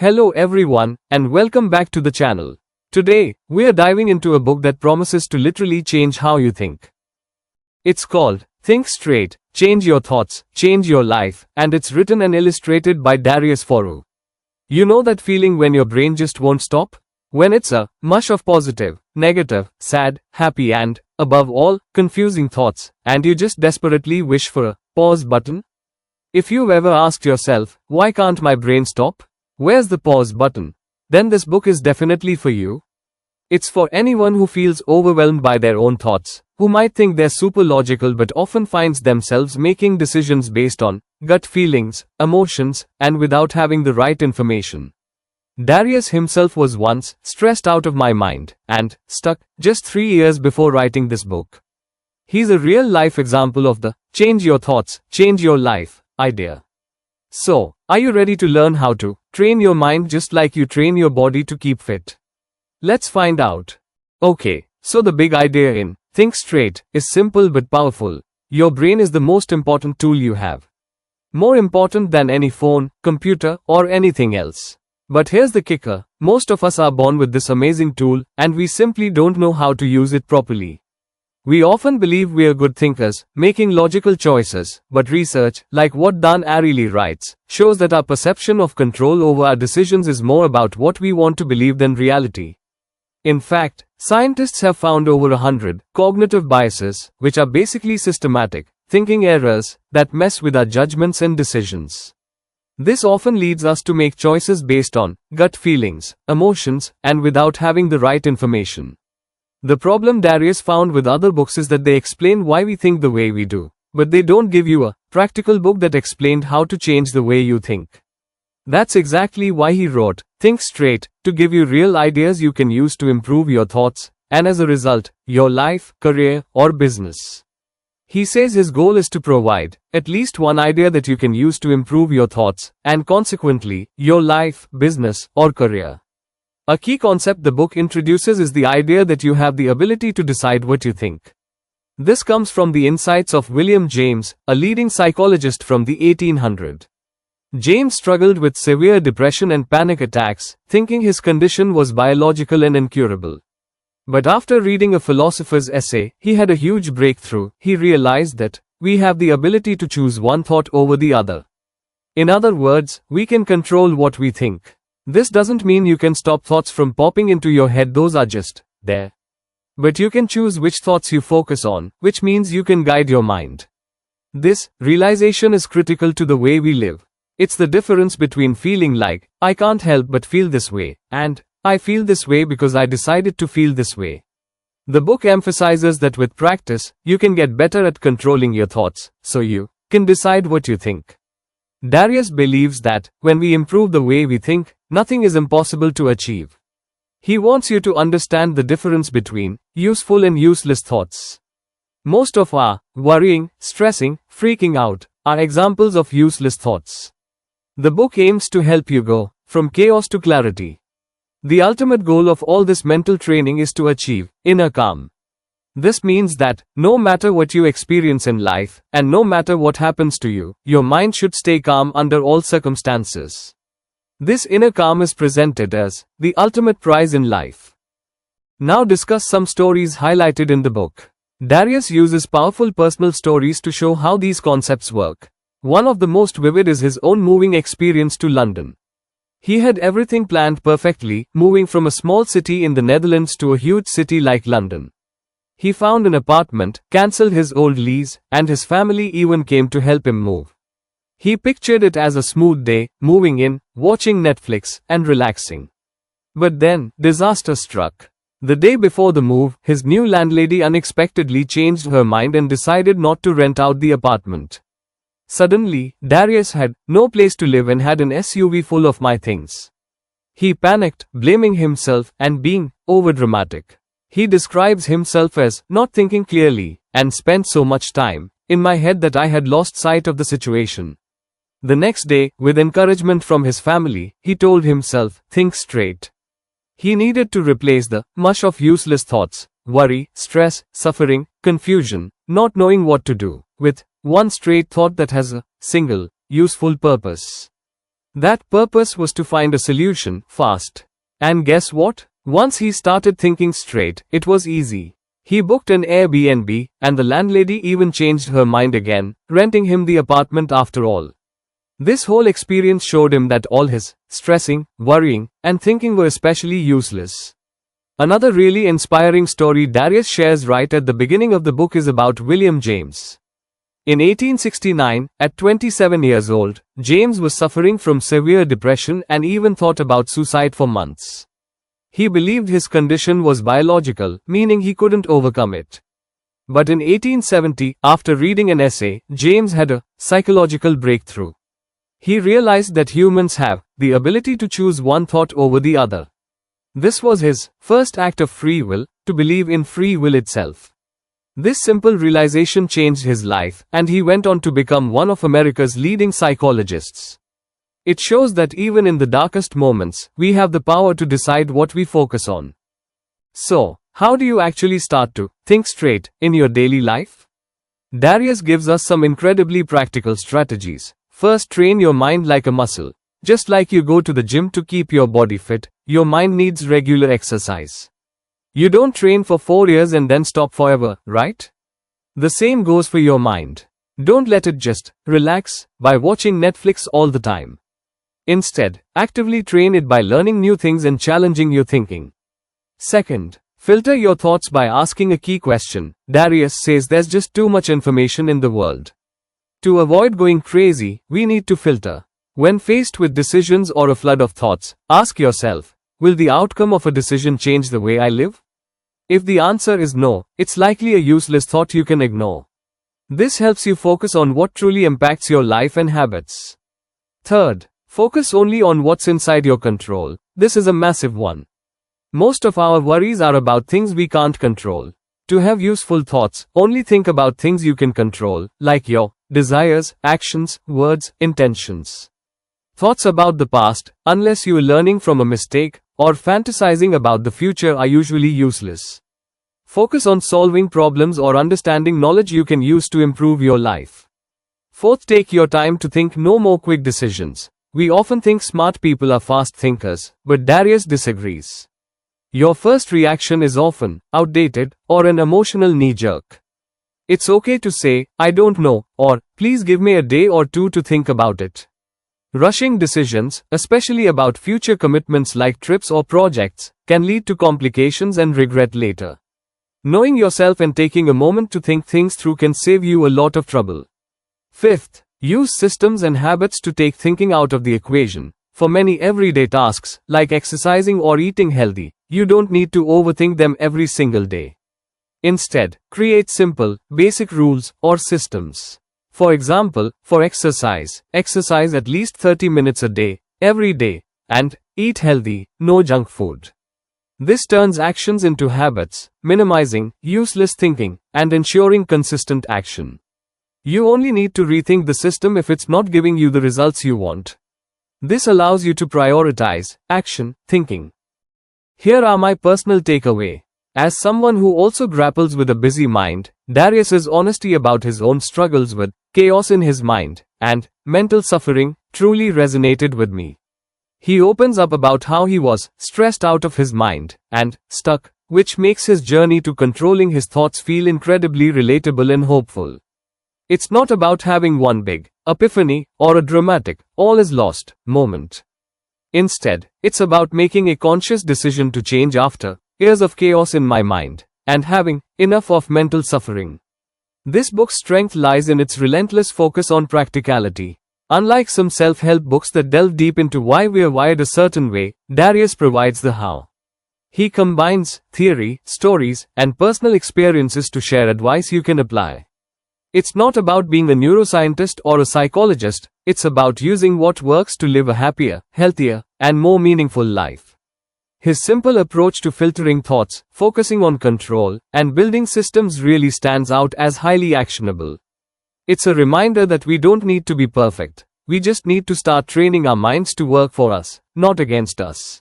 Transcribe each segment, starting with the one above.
Hello everyone, and welcome back to the channel. Today, we are diving into a book that promises to literally change how you think. It's called Think Straight, Change Your Thoughts, Change Your Life, and it's written and illustrated by Darius Foroux. You know that feeling when your brain just won't stop? When it's a mush of positive, negative, sad, happy and, above all, confusing thoughts, and you just desperately wish for a pause button? If you've ever asked yourself, why can't my brain stop? Where's the pause button? Then this book is definitely for you. It's for anyone who feels overwhelmed by their own thoughts, who might think they're super logical but often finds themselves making decisions based on gut feelings, emotions, and without having the right information. Darius himself was once stressed out of my mind and stuck just 3 years before writing this book. He's a real-life example of the change your thoughts, change your life idea. So, are you ready to learn how to train your mind just like you train your body to keep fit? Let's find out. Okay, so the big idea in Think Straight is simple but powerful. Your brain is the most important tool you have. More important than any phone, computer, or anything else. But here's the kicker, most of us are born with this amazing tool, and we simply don't know how to use it properly. We often believe we are good thinkers, making logical choices, but research, like what Dan Ariely writes, shows that our perception of control over our decisions is more about what we want to believe than reality. In fact, scientists have found over 100 cognitive biases, which are basically systematic thinking errors that mess with our judgments and decisions. This often leads us to make choices based on gut feelings, emotions, and without having the right information. The problem Darius found with other books is that they explain why we think the way we do, but they don't give you a practical book that explained how to change the way you think. That's exactly why he wrote Think Straight, to give you real ideas you can use to improve your thoughts, and as a result, your life, career, or business. He says his goal is to provide at least one idea that you can use to improve your thoughts, and consequently, your life, business, or career. A key concept the book introduces is the idea that you have the ability to decide what you think. This comes from the insights of William James, a leading psychologist from the 1800s. James struggled with severe depression and panic attacks, thinking his condition was biological and incurable. But after reading a philosopher's essay, he had a huge breakthrough. He realized that we have the ability to choose one thought over the other. In other words, we can control what we think. This doesn't mean you can stop thoughts from popping into your head, those are just there. But you can choose which thoughts you focus on, which means you can guide your mind. This realization is critical to the way we live. It's the difference between feeling like, I can't help but feel this way, and, I feel this way because I decided to feel this way. The book emphasizes that with practice, you can get better at controlling your thoughts, so you can decide what you think. Darius believes that, when we improve the way we think, nothing is impossible to achieve. He wants you to understand the difference between useful and useless thoughts. Most of our worrying, stressing, freaking out are examples of useless thoughts. The book aims to help you go from chaos to clarity. The ultimate goal of all this mental training is to achieve inner calm. This means that, no matter what you experience in life, and no matter what happens to you, your mind should stay calm under all circumstances. This inner calm is presented as the ultimate prize in life. Now discuss some stories highlighted in the book. Darius uses powerful personal stories to show how these concepts work. One of the most vivid is his own moving experience to London. He had everything planned perfectly, moving from a small city in the Netherlands to a huge city like London. He found an apartment, cancelled his old lease, and his family even came to help him move. He pictured it as a smooth day, moving in, watching Netflix, and relaxing. But then, disaster struck. The day before the move, his new landlady unexpectedly changed her mind and decided not to rent out the apartment. Suddenly, Darius had no place to live and had an SUV full of my things. He panicked, blaming himself and being overdramatic. He describes himself as not thinking clearly and spent so much time in my head that I had lost sight of the situation. The next day, with encouragement from his family, he told himself, think straight. He needed to replace the mush of useless thoughts, worry, stress, suffering, confusion, not knowing what to do, with one straight thought that has a single, useful purpose. That purpose was to find a solution, fast. And guess what? Once he started thinking straight, it was easy. He booked an Airbnb, and the landlady even changed her mind again, renting him the apartment after all. This whole experience showed him that all his stressing, worrying, and thinking were especially useless. Another really inspiring story Darius shares right at the beginning of the book is about William James. In 1869, at 27 years old, James was suffering from severe depression and even thought about suicide for months. He believed his condition was biological, meaning he couldn't overcome it. But in 1870, after reading an essay, James had a psychological breakthrough. He realized that humans have the ability to choose one thought over the other. This was his first act of free will, to believe in free will itself. This simple realization changed his life, and he went on to become one of America's leading psychologists. It shows that even in the darkest moments, we have the power to decide what we focus on. So, how do you actually start to think straight in your daily life? Darius gives us some incredibly practical strategies. First, train your mind like a muscle. Just like you go to the gym to keep your body fit, your mind needs regular exercise. You don't train for 4 years and then stop forever, right? The same goes for your mind. Don't let it just relax by watching Netflix all the time. Instead, actively train it by learning new things and challenging your thinking. Second, filter your thoughts by asking a key question. Darius says there's just too much information in the world. To avoid going crazy, we need to filter. When faced with decisions or a flood of thoughts, ask yourself, will the outcome of a decision change the way I live? If the answer is no, it's likely a useless thought you can ignore. This helps you focus on what truly impacts your life and habits. Third, focus only on what's inside your control. This is a massive one. Most of our worries are about things we can't control. To have useful thoughts, only think about things you can control, like your desires, actions, words, intentions. Thoughts about the past, unless you are learning from a mistake, or fantasizing about the future, are usually useless. Focus on solving problems or understanding knowledge you can use to improve your life. Fourth, take your time to think. No more quick decisions. We often think smart people are fast thinkers, but Darius disagrees. Your first reaction is often outdated or an emotional knee-jerk. It's okay to say, I don't know, or please give me a day or two to think about it. Rushing decisions, especially about future commitments like trips or projects, can lead to complications and regret later. Knowing yourself and taking a moment to think things through can save you a lot of trouble. Fifth, use systems and habits to take thinking out of the equation. For many everyday tasks, like exercising or eating healthy, you don't need to overthink them every single day. Instead, create simple, basic rules or systems. For example, for exercise at least 30 minutes a day, every day, and eat healthy, no junk food. This turns actions into habits, minimizing useless thinking and ensuring consistent action. You only need to rethink the system if it's not giving you the results you want. This allows you to prioritize action thinking. Here are my personal takeaway. As someone who also grapples with a busy mind, Darius's honesty about his own struggles with chaos in his mind and mental suffering truly resonated with me. He opens up about how he was stressed out of his mind and stuck, which makes his journey to controlling his thoughts feel incredibly relatable and hopeful. It's not about having one big epiphany or a dramatic, all is lost moment. Instead, it's about making a conscious decision to change after years of chaos in my mind and having enough of mental suffering. This book's strength lies in its relentless focus on practicality. Unlike some self-help books that delve deep into why we're wired a certain way, Darius provides the how. He combines theory, stories, and personal experiences to share advice you can apply. It's not about being a neuroscientist or a psychologist, it's about using what works to live a happier, healthier, and more meaningful life. His simple approach to filtering thoughts, focusing on control, and building systems really stands out as highly actionable. It's a reminder that we don't need to be perfect. We just need to start training our minds to work for us, not against us.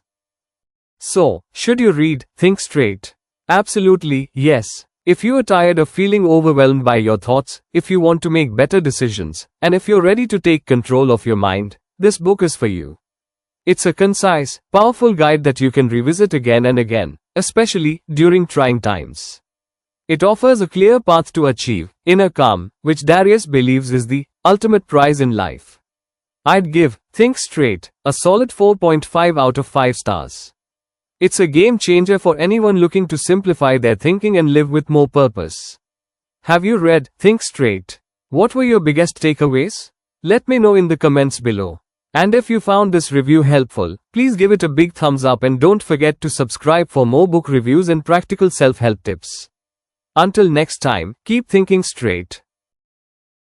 So, should you read Think Straight? Absolutely, yes. If you are tired of feeling overwhelmed by your thoughts, if you want to make better decisions, and if you're ready to take control of your mind, this book is for you. It's a concise, powerful guide that you can revisit again and again, especially during trying times. It offers a clear path to achieve inner calm, which Darius believes is the ultimate prize in life. I'd give Think Straight a solid 4.5 out of 5 stars. It's a game changer for anyone looking to simplify their thinking and live with more purpose. Have you read Think Straight? What were your biggest takeaways? Let me know in the comments below. And if you found this review helpful, please give it a big thumbs up and don't forget to subscribe for more book reviews and practical self-help tips. Until next time, keep thinking straight.